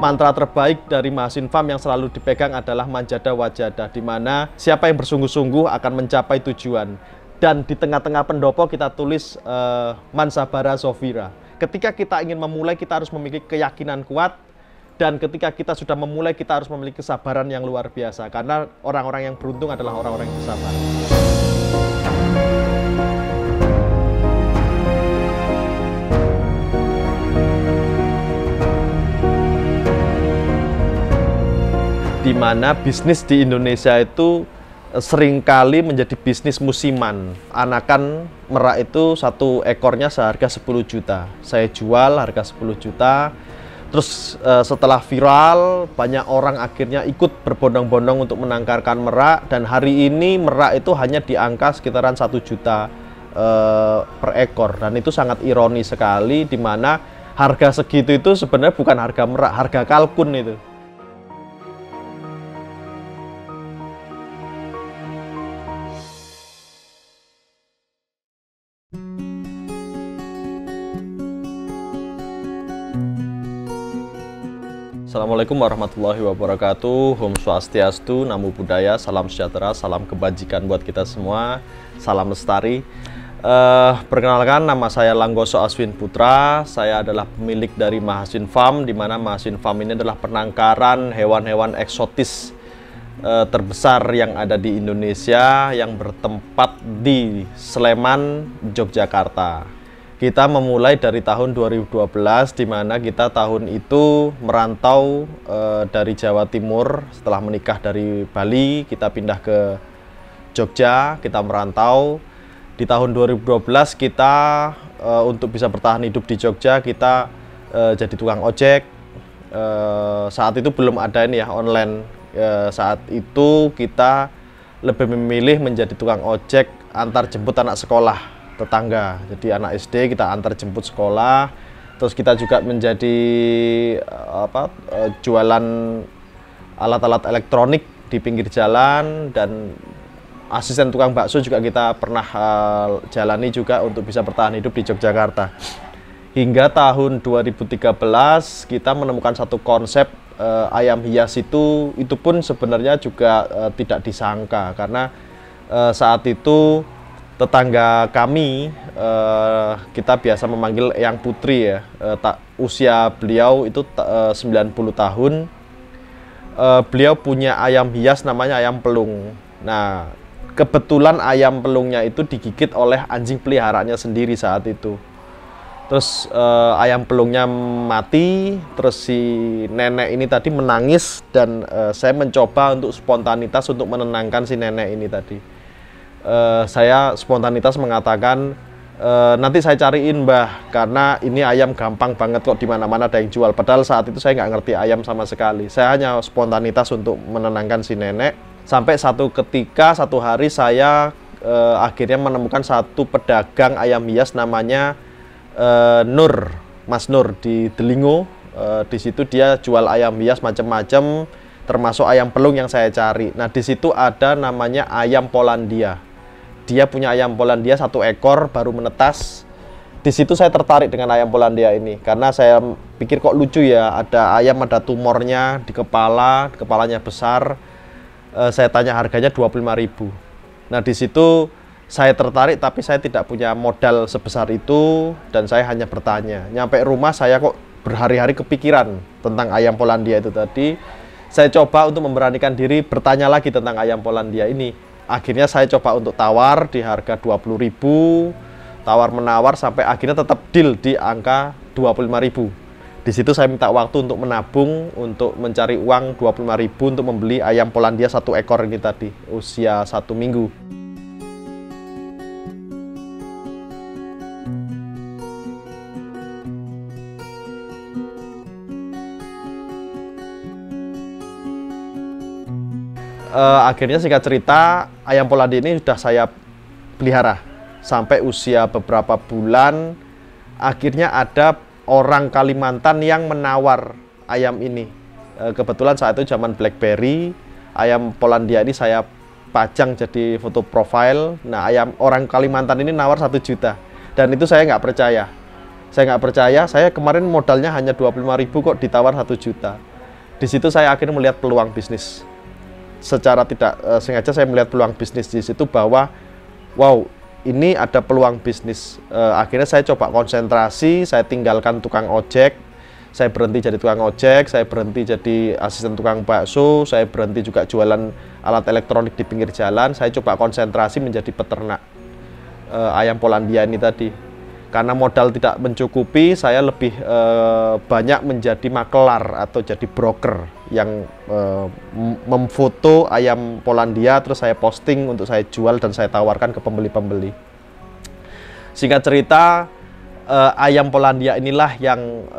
mantra terbaik dari Mahasin Farm yang selalu dipegang adalah manjada wajada, di mana siapa yang bersungguh-sungguh akan mencapai tujuan. Dan di tengah-tengah pendopo kita tulis Mansabara Zofira. Ketika kita ingin memulai, kita harus memiliki keyakinan kuat. Dan ketika kita sudah memulai, kita harus memiliki kesabaran yang luar biasa. Karena orang-orang yang beruntung adalah orang-orang yang bersabar. Di mana bisnis di Indonesia itu seringkali menjadi bisnis musiman. Anakan merak itu satu ekornya seharga 10 juta. Saya jual harga 10 juta. Terus setelah viral, banyak orang akhirnya ikut berbondong-bondong untuk menangkarkan merak. Dan hari ini merak itu hanya di angka sekitaran 1 juta per ekor. Dan itu sangat ironi sekali, di mana harga segitu itu sebenarnya bukan harga merak, harga kalkun itu. Assalamualaikum warahmatullahi wabarakatuh. Om Swastiastu, Namo Buddhaya, salam sejahtera, salam kebajikan buat kita semua, salam lestari. Perkenalkan, nama saya Langgoso Aswin Putra. Saya adalah pemilik dari Mahasin Farm, di mana Mahasin Farm ini adalah penangkaran hewan-hewan eksotis terbesar yang ada di Indonesia, yang bertempat di Sleman, Yogyakarta. Kita memulai dari tahun 2012, di mana kita tahun itu merantau dari Jawa Timur. Setelah menikah dari Bali, kita pindah ke Jogja, kita merantau. Di tahun 2012 kita untuk bisa bertahan hidup di Jogja, kita jadi tukang ojek. Saat itu belum ada ini ya, online. Saat itu kita lebih memilih menjadi tukang ojek antar jemput anak sekolah tetangga. Jadi anak SD kita antar jemput sekolah. Terus kita juga menjadi jualan alat-alat elektronik di pinggir jalan, dan asisten tukang bakso juga kita pernah jalani juga untuk bisa bertahan hidup di Yogyakarta. Hingga tahun 2013 kita menemukan satu konsep ayam hias itu pun sebenarnya juga tidak disangka, karena saat itu tetangga kami, kita biasa memanggil Eyang Putri ya, usia beliau itu 90 tahun. Beliau punya ayam hias namanya ayam pelung. Nah, kebetulan ayam pelungnya itu digigit oleh anjing peliharaannya sendiri saat itu. Terus ayam pelungnya mati, terus si nenek ini tadi menangis, dan saya mencoba untuk spontanitas untuk menenangkan si nenek ini tadi. Saya spontanitas mengatakan, nanti saya cariin mbah, karena ini ayam gampang banget kok, dimana-mana ada yang jual. Padahal saat itu saya nggak ngerti ayam sama sekali. Saya hanya spontanitas untuk menenangkan si nenek. Sampai satu ketika, satu hari saya akhirnya menemukan satu pedagang ayam hias namanya Nur, Mas Nur di Delingo. Di situ dia jual ayam hias macam-macam, termasuk ayam pelung yang saya cari. Nah, di situ ada namanya ayam Polandia. Dia punya ayam Polandia satu ekor baru menetas. Di situ saya tertarik dengan ayam Polandia ini, karena saya pikir kok lucu ya, ada ayam ada tumornya di kepala, kepalanya besar. Saya tanya harganya 25.000. Nah, di situ saya tertarik, tapi saya tidak punya modal sebesar itu, dan saya hanya bertanya. Nyampe rumah saya kok berhari-hari kepikiran tentang ayam Polandia itu tadi. Saya coba untuk memberanikan diri bertanya lagi tentang ayam Polandia ini. Akhirnya saya coba untuk tawar di harga 20.000, tawar-menawar sampai akhirnya tetap deal di angka 25.000. Di situ saya minta waktu untuk menabung, untuk mencari uang 25.000 untuk membeli ayam Polandia satu ekor ini tadi, usia 1 minggu. Akhirnya singkat cerita, ayam Polandia ini sudah saya pelihara sampai usia beberapa bulan. Akhirnya ada orang Kalimantan yang menawar ayam ini. Kebetulan saat itu zaman BlackBerry, ayam Polandia ini saya pajang jadi foto profile. Nah, ayam orang Kalimantan ini nawar 1 juta, dan itu saya nggak percaya. Saya kemarin modalnya hanya 25.000 kok ditawar 1 juta. Di situ saya akhirnya melihat peluang bisnis. Secara tidak sengaja saya melihat peluang bisnis di situ bahwa wow, ini ada peluang bisnis. Akhirnya saya coba konsentrasi, saya tinggalkan tukang ojek, saya berhenti jadi tukang ojek, saya berhenti jadi asisten tukang bakso, saya berhenti juga jualan alat elektronik di pinggir jalan, saya coba konsentrasi menjadi peternak ayam Polandia ini tadi. Karena modal tidak mencukupi, saya lebih banyak menjadi makelar atau jadi broker yang memfoto ayam Polandia, terus saya posting untuk saya jual dan saya tawarkan ke pembeli-pembeli. Singkat cerita, ayam Polandia inilah yang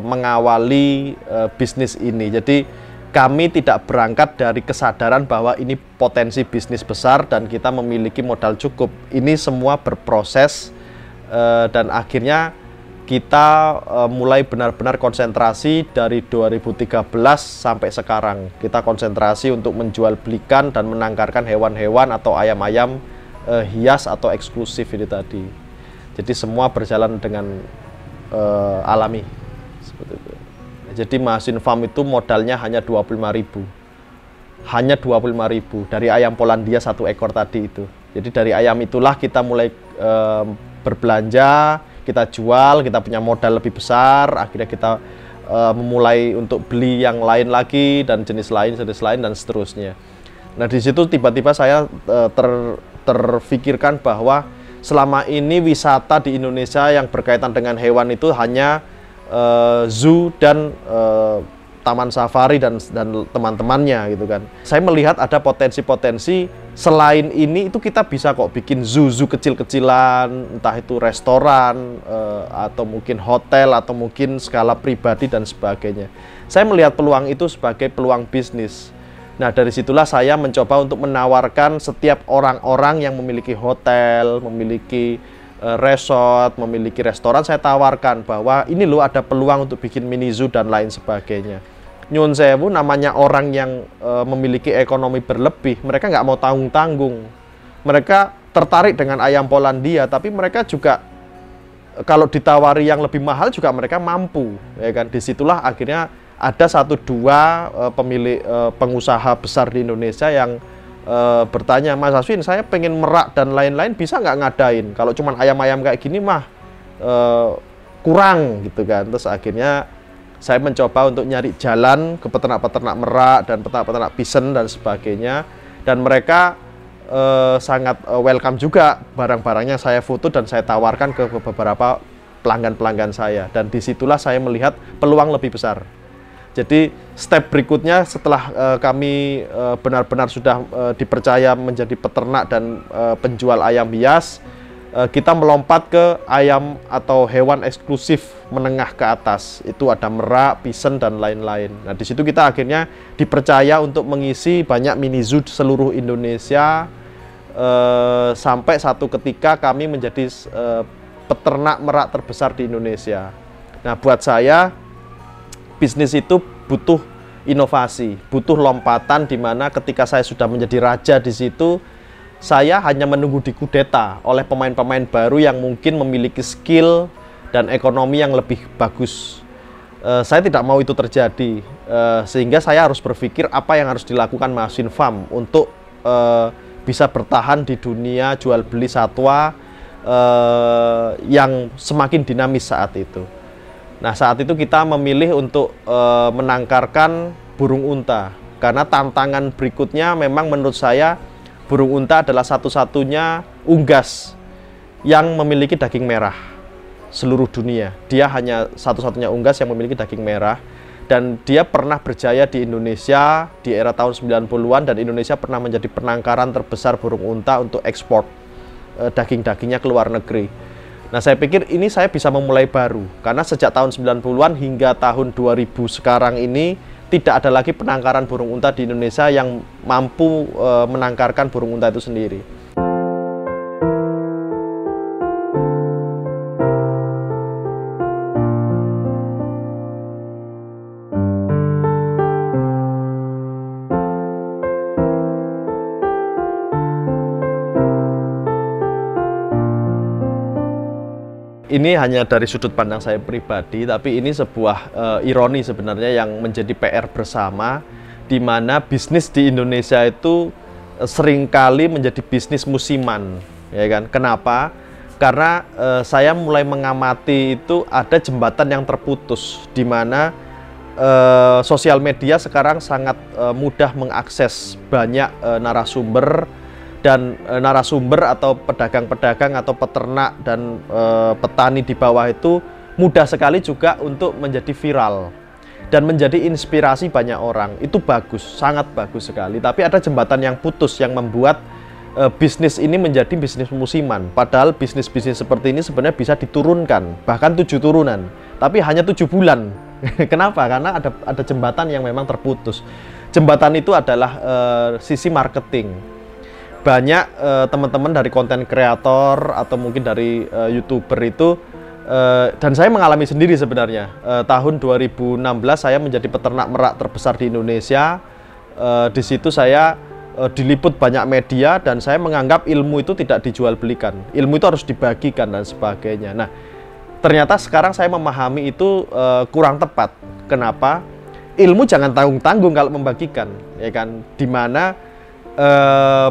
mengawali bisnis ini. Jadi kami tidak berangkat dari kesadaran bahwa ini potensi bisnis besar dan kita memiliki modal cukup. Ini semua berproses. Dan akhirnya kita mulai benar-benar konsentrasi dari 2013 sampai sekarang. Kita konsentrasi untuk menjual belikan dan menangkarkan hewan-hewan atau ayam-ayam hias atau eksklusif ini tadi. Jadi semua berjalan dengan alami seperti itu. Jadi Mahasin Farm itu modalnya hanya 25.000. Hanya 25.000 dari ayam Polandia 1 ekor tadi itu. Jadi dari ayam itulah kita mulai berbelanja, kita jual, kita punya modal lebih besar, akhirnya kita memulai untuk beli yang lain lagi dan jenis lain dan seterusnya. Nah di situ tiba-tiba saya terfikirkan bahwa selama ini wisata di Indonesia yang berkaitan dengan hewan itu hanya zoo dan taman safari dan teman-temannya gitu kan. Saya melihat ada potensi-potensi selain ini itu kita bisa kok bikin zoo kecil-kecilan, entah itu restoran atau mungkin hotel atau mungkin skala pribadi dan sebagainya. Saya melihat peluang itu sebagai peluang bisnis. Nah dari situlah saya mencoba untuk menawarkan setiap orang-orang yang memiliki hotel, memiliki resort, memiliki restoran, saya tawarkan bahwa ini loh ada peluang untuk bikin mini zoo dan lain sebagainya. Nyun sewu, namanya orang yang memiliki ekonomi berlebih, mereka nggak mau tanggung-tanggung. Mereka tertarik dengan ayam Polandia, tapi mereka juga kalau ditawari yang lebih mahal juga mereka mampu, ya kan? Disitulah akhirnya ada 1-2 pemilik pengusaha besar di Indonesia yang bertanya, Mas Aswin, saya pengen merak dan lain-lain, bisa nggak ngadain? Kalau cuman ayam-ayam kayak gini mah kurang gitu kan. Terus akhirnya saya mencoba untuk nyari jalan ke peternak-peternak merak dan peternak-peternak pisen dan sebagainya, dan mereka sangat welcome juga barang-barangnya saya foto dan saya tawarkan ke beberapa pelanggan-pelanggan saya, dan disitulah saya melihat peluang lebih besar. Jadi step berikutnya setelah kami benar-benar sudah dipercaya menjadi peternak dan penjual ayam hias, kita melompat ke ayam atau hewan eksklusif menengah ke atas. Itu ada merak, pisen dan lain-lain. Nah di situ kita akhirnya dipercaya untuk mengisi banyak mini zoo seluruh Indonesia, sampai satu ketika kami menjadi peternak merak terbesar di Indonesia. Nah buat saya bisnis itu butuh inovasi, butuh lompatan, di mana ketika saya sudah menjadi raja di situ, saya hanya menunggu dikudeta oleh pemain-pemain baru yang mungkin memiliki skill dan ekonomi yang lebih bagus. Saya tidak mau itu terjadi, sehingga saya harus berpikir apa yang harus dilakukan Mahasin Farm untuk bisa bertahan di dunia jual beli satwa yang semakin dinamis saat itu. Nah saat itu kita memilih untuk menangkarkan burung unta, karena tantangan berikutnya memang menurut saya burung unta adalah satu-satunya unggas yang memiliki daging merah seluruh dunia. Dia hanya satu-satunya unggas yang memiliki daging merah, dan dia pernah berjaya di Indonesia di era tahun 90-an, dan Indonesia pernah menjadi penangkaran terbesar burung unta untuk ekspor daging-dagingnya ke luar negeri. Nah saya pikir ini saya bisa memulai baru, karena sejak tahun 90-an hingga tahun 2000 sekarang ini tidak ada lagi penangkaran burung unta di Indonesia yang mampu menangkarkan burung unta itu sendiri. ini hanya dari sudut pandang saya pribadi, tapi ini sebuah ironi sebenarnya yang menjadi PR bersama, di mana bisnis di Indonesia itu seringkali menjadi bisnis musiman, ya kan? Kenapa? Karena saya mulai mengamati itu ada jembatan yang terputus, di mana sosial media sekarang sangat mudah mengakses banyak narasumber, dan narasumber atau pedagang-pedagang atau peternak dan petani di bawah itu mudah sekali juga untuk menjadi viral dan menjadi inspirasi banyak orang. Itu bagus, sangat bagus sekali. Tapi ada jembatan yang putus yang membuat bisnis ini menjadi bisnis musiman. Padahal bisnis-bisnis seperti ini sebenarnya bisa diturunkan, bahkan 7 turunan, tapi hanya 7 bulan. Kenapa? Karena ada jembatan yang memang terputus. Jembatan itu adalah sisi marketing. Banyak teman-teman dari konten kreator atau mungkin dari YouTuber itu, dan saya mengalami sendiri sebenarnya. Tahun 2016 saya menjadi peternak merak terbesar di Indonesia. Di situ saya diliput banyak media, dan saya menganggap ilmu itu tidak dijual belikan. Ilmu itu harus dibagikan dan sebagainya. Nah, ternyata sekarang saya memahami itu kurang tepat. Kenapa? Ilmu jangan tanggung-tanggung kalau membagikan, ya kan? Dimana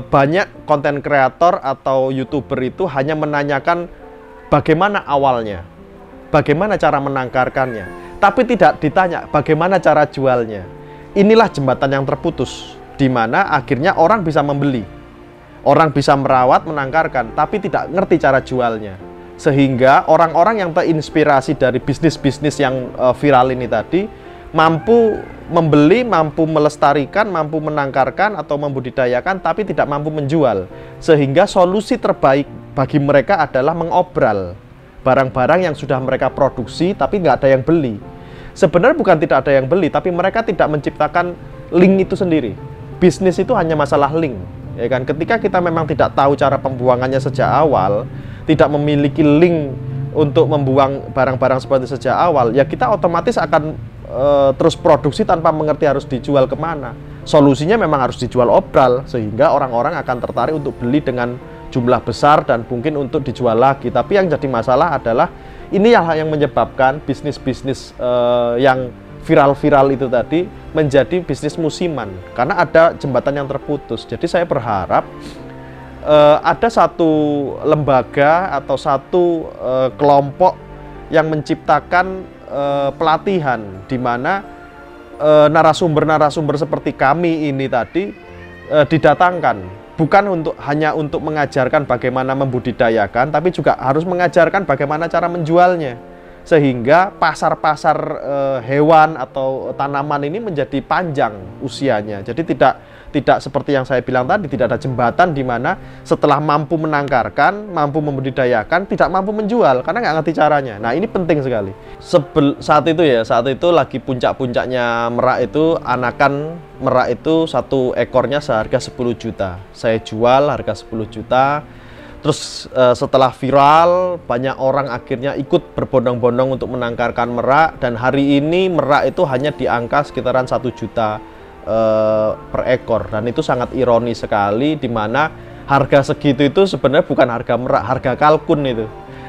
banyak konten kreator atau YouTuber itu hanya menanyakan bagaimana awalnya, bagaimana cara menangkarkannya, tapi tidak ditanya bagaimana cara jualnya. Inilah jembatan yang terputus, di mana akhirnya orang bisa membeli, orang bisa merawat, menangkarkan, tapi tidak ngerti cara jualnya. Sehingga orang-orang yang terinspirasi dari bisnis-bisnis yang viral ini tadi mampu membeli, mampu melestarikan, mampu menangkarkan atau membudidayakan, tapi tidak mampu menjual. Sehingga solusi terbaik bagi mereka adalah mengobral barang-barang yang sudah mereka produksi tapi nggak ada yang beli. Sebenarnya bukan tidak ada yang beli, tapi mereka tidak menciptakan link itu sendiri. Bisnis itu hanya masalah link, ya kan? Ketika kita memang tidak tahu cara pembuangannya sejak awal, tidak memiliki link untuk membuang barang-barang seperti sejak awal, ya kita otomatis akan terus produksi tanpa mengerti harus dijual kemana. Solusinya memang harus dijual obral, sehingga orang-orang akan tertarik untuk beli dengan jumlah besar dan mungkin untuk dijual lagi. Tapi yang jadi masalah adalah ini yang menyebabkan bisnis-bisnis yang viral-viral itu tadi menjadi bisnis musiman, karena ada jembatan yang terputus. Jadi saya berharap ada satu lembaga atau satu kelompok yang menciptakan pelatihan, di mana narasumber-narasumber seperti kami ini tadi didatangkan, bukan hanya untuk mengajarkan bagaimana membudidayakan, tapi juga harus mengajarkan bagaimana cara menjualnya, sehingga pasar-pasar hewan atau tanaman ini menjadi panjang usianya. Jadi tidak seperti yang saya bilang tadi, tidak ada jembatan di mana setelah mampu menangkarkan, mampu membudidayakan, tidak mampu menjual karena nggak ngerti caranya. Nah, ini penting sekali. Saat itu lagi puncak-puncaknya merak itu, anakan merak itu satu ekornya seharga 10 juta. Saya jual harga 10 juta. Terus setelah viral, banyak orang akhirnya ikut berbondong-bondong untuk menangkarkan merak, dan hari ini merak itu hanya di angka sekitaran 1 juta per ekor, dan itu sangat ironi sekali, di mana harga segitu itu sebenarnya bukan harga merak, harga kalkun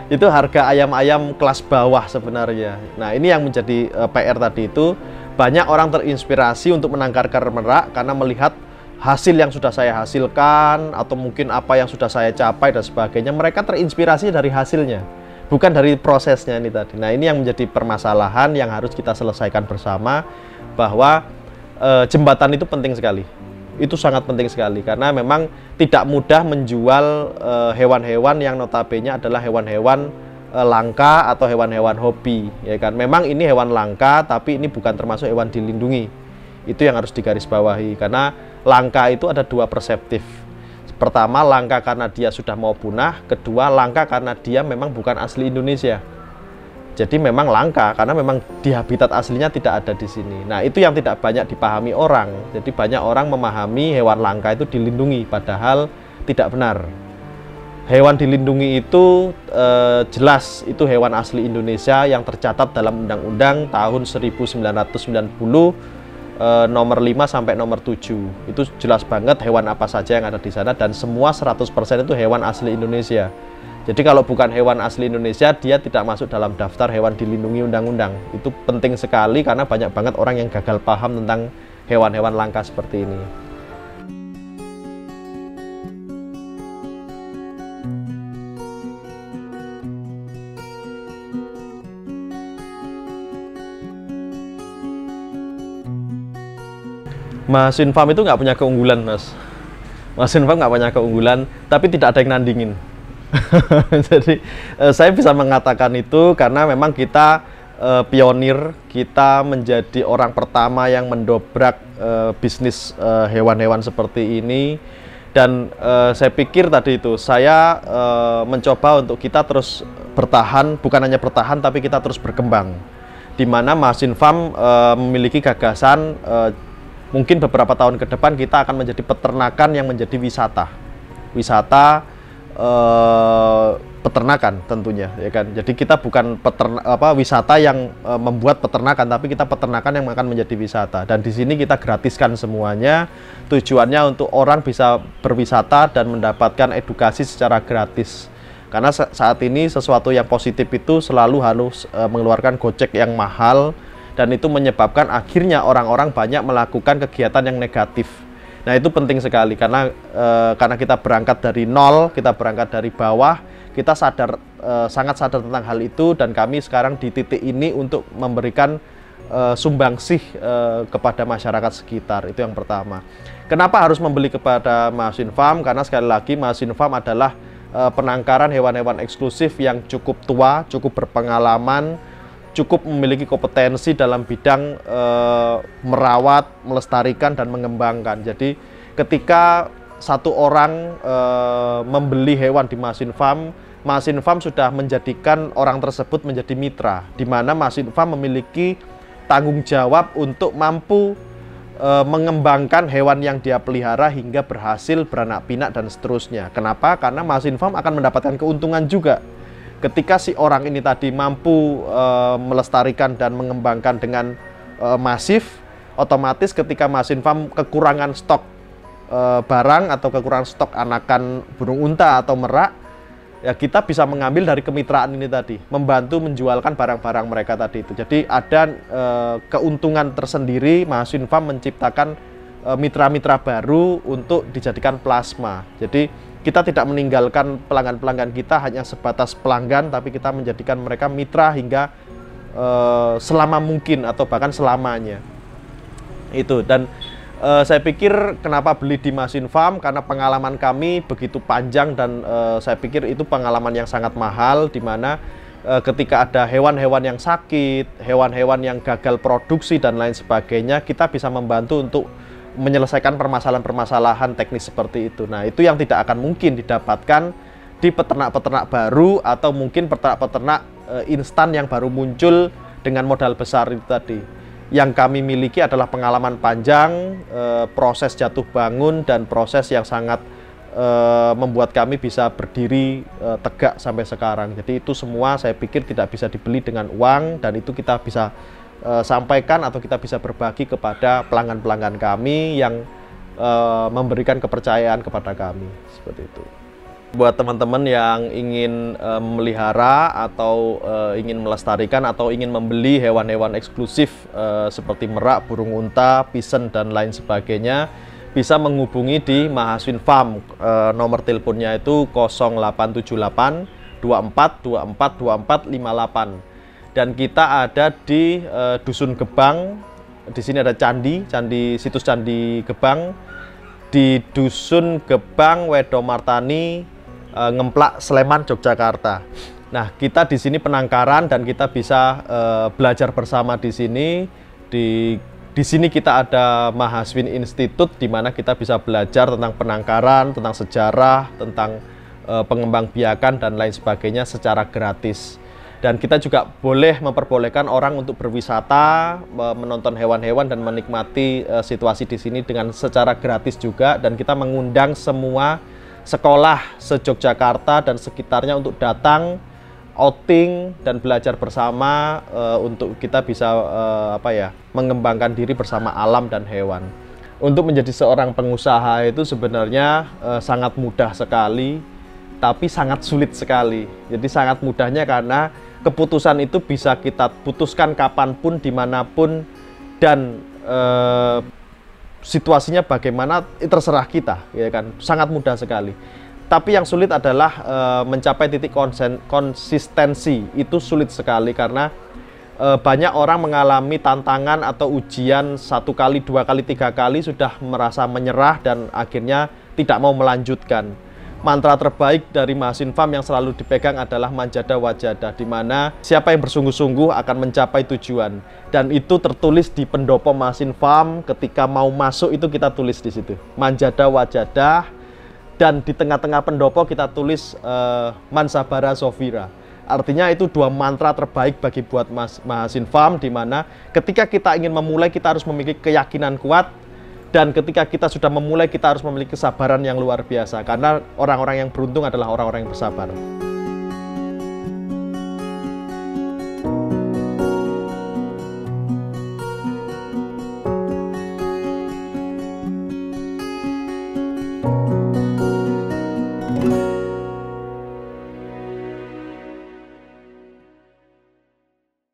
itu harga ayam-ayam kelas bawah sebenarnya. Nah, ini yang menjadi PR tadi itu, banyak orang terinspirasi untuk menangkarkan merak karena melihat hasil yang sudah saya hasilkan atau mungkin apa yang sudah saya capai dan sebagainya. Mereka terinspirasi dari hasilnya, bukan dari prosesnya ini tadi. Nah, ini yang menjadi permasalahan yang harus kita selesaikan bersama, bahwa jembatan itu penting sekali. Itu sangat penting sekali, karena memang tidak mudah menjual hewan-hewan yang notabene adalah hewan-hewan langka atau hewan-hewan hobi, ya kan. Memang ini hewan langka, tapi ini bukan termasuk hewan dilindungi. Itu yang harus digarisbawahi, karena langka itu ada 2 perseptif. Pertama, langka karena dia sudah mau punah. Kedua, langka karena dia memang bukan asli Indonesia. Jadi memang langka karena memang di habitat aslinya tidak ada di sini. Nah, itu yang tidak banyak dipahami orang. Jadi banyak orang memahami hewan langka itu dilindungi, padahal tidak benar. Hewan dilindungi itu jelas itu hewan asli Indonesia yang tercatat dalam Undang-Undang tahun 1990 nomor 5 sampai nomor 7. Itu jelas banget hewan apa saja yang ada di sana, dan semua 100% itu hewan asli Indonesia. Jadi kalau bukan hewan asli Indonesia, dia tidak masuk dalam daftar hewan dilindungi undang-undang. Itu penting sekali karena banyak banget orang yang gagal paham tentang hewan-hewan langka seperti ini. Mahasin Farm itu nggak punya keunggulan, Mas. Mahasin Farm nggak punya keunggulan, tapi tidak ada yang nandingin. Jadi saya bisa mengatakan itu karena memang kita pionir, kita menjadi orang pertama yang mendobrak bisnis hewan-hewan seperti ini. Dan saya pikir tadi itu saya mencoba untuk kita terus bertahan, bukan hanya bertahan tapi kita terus berkembang. Di mana Mahasin Farm memiliki gagasan mungkin beberapa tahun ke depan kita akan menjadi peternakan yang menjadi wisata peternakan tentunya, ya kan. Jadi kita bukan wisata yang membuat peternakan, tapi kita peternakan yang akan menjadi wisata. Dan di sini kita gratiskan semuanya. Tujuannya untuk orang bisa berwisata dan mendapatkan edukasi secara gratis. Karena saat ini sesuatu yang positif itu selalu harus mengeluarkan gocek yang mahal, dan itu menyebabkan akhirnya orang-orang banyak melakukan kegiatan yang negatif. Nah, itu penting sekali karena kita berangkat dari nol, kita berangkat dari bawah, kita sangat sadar tentang hal itu, dan kami sekarang di titik ini untuk memberikan sumbangsih kepada masyarakat sekitar. Itu yang pertama. Kenapa harus membeli kepada Mahasin Farm? Karena sekali lagi Mahasin Farm adalah penangkaran hewan-hewan eksklusif yang cukup tua, cukup berpengalaman, cukup memiliki kompetensi dalam bidang merawat, melestarikan, dan mengembangkan. Jadi ketika satu orang membeli hewan di Mahasin Farm sudah menjadikan orang tersebut menjadi mitra, di mana Mahasin Farm memiliki tanggung jawab untuk mampu mengembangkan hewan yang dia pelihara hingga berhasil beranak pinak dan seterusnya. Kenapa? Karena Mahasin Farm akan mendapatkan keuntungan juga. Ketika si orang ini tadi mampu melestarikan dan mengembangkan dengan masif, otomatis ketika Mahasin Farm kekurangan stok barang atau kekurangan stok anakan burung unta atau merak, ya kita bisa mengambil dari kemitraan ini tadi, membantu menjualkan barang-barang mereka tadi itu. Jadi ada keuntungan tersendiri. Mahasin Farm menciptakan mitra-mitra baru untuk dijadikan plasma. Jadi kita tidak meninggalkan pelanggan-pelanggan kita hanya sebatas pelanggan, tapi kita menjadikan mereka mitra hingga selama mungkin atau bahkan selamanya. Itu. Dan saya pikir kenapa beli di Mahasin Farm, karena pengalaman kami begitu panjang, dan saya pikir itu pengalaman yang sangat mahal, di mana ketika ada hewan-hewan yang sakit, hewan-hewan yang gagal produksi dan lain sebagainya, kita bisa membantu untuk menyelesaikan permasalahan-permasalahan teknis seperti itu. Nah, itu yang tidak akan mungkin didapatkan di peternak-peternak baru atau mungkin peternak-peternak instan yang baru muncul dengan modal besar itu tadi. Yang kami miliki adalah pengalaman panjang, proses jatuh bangun, dan proses yang sangat membuat kami bisa berdiri tegak sampai sekarang. Jadi itu semua saya pikir tidak bisa dibeli dengan uang, dan itu kita bisa sampaikan atau kita bisa berbagi kepada pelanggan-pelanggan kami yang memberikan kepercayaan kepada kami, seperti itu. Buat teman-teman yang ingin memelihara atau ingin melestarikan atau ingin membeli hewan-hewan eksklusif seperti merak, burung unta, pisen, dan lain sebagainya, bisa menghubungi di Mahasin Farm. Nomor teleponnya itu 0878 24 24 24 58. Dan kita ada di Dusun Gebang. Di sini ada situs Candi Gebang. Di Dusun Gebang, Wedomartani, Ngemplak, Sleman, Yogyakarta. Nah, kita di sini penangkaran dan kita bisa belajar bersama di sini. Di sini kita ada Mahaswin Institute, di mana kita bisa belajar tentang penangkaran, tentang sejarah, tentang pengembangbiakan dan lain sebagainya secara gratis. Dan kita juga memperbolehkan orang untuk berwisata, menonton hewan-hewan dan menikmati situasi di sini dengan secara gratis juga. Dan kita mengundang semua sekolah se-Yogyakarta dan sekitarnya untuk datang outing dan belajar bersama untuk kita bisa mengembangkan diri bersama alam dan hewan. Untuk menjadi seorang pengusaha itu sebenarnya sangat mudah sekali, tapi sangat sulit sekali. Jadi sangat mudahnya karena keputusan itu bisa kita putuskan kapanpun, dimanapun, dan situasinya bagaimana terserah kita, ya kan, sangat mudah sekali. Tapi yang sulit adalah mencapai titik konsistensi. Itu sulit sekali karena banyak orang mengalami tantangan atau ujian 1 kali, 2 kali, 3 kali sudah merasa menyerah dan akhirnya tidak mau melanjutkan. Mantra terbaik dari Mahasin Farm yang selalu dipegang adalah Manjada Wajada, di mana siapa yang bersungguh-sungguh akan mencapai tujuan. Dan itu tertulis di pendopo Mahasin Farm. Ketika mau masuk itu kita tulis di situ Manjada Wajada, dan di tengah-tengah pendopo kita tulis Mansabara Sofira. Artinya itu 2 mantra terbaik bagi buat Mahasin Farm, di mana ketika kita ingin memulai kita harus memiliki keyakinan kuat. Dan ketika kita sudah memulai, kita harus memiliki kesabaran yang luar biasa. Karena orang-orang yang beruntung adalah orang-orang yang bersabar.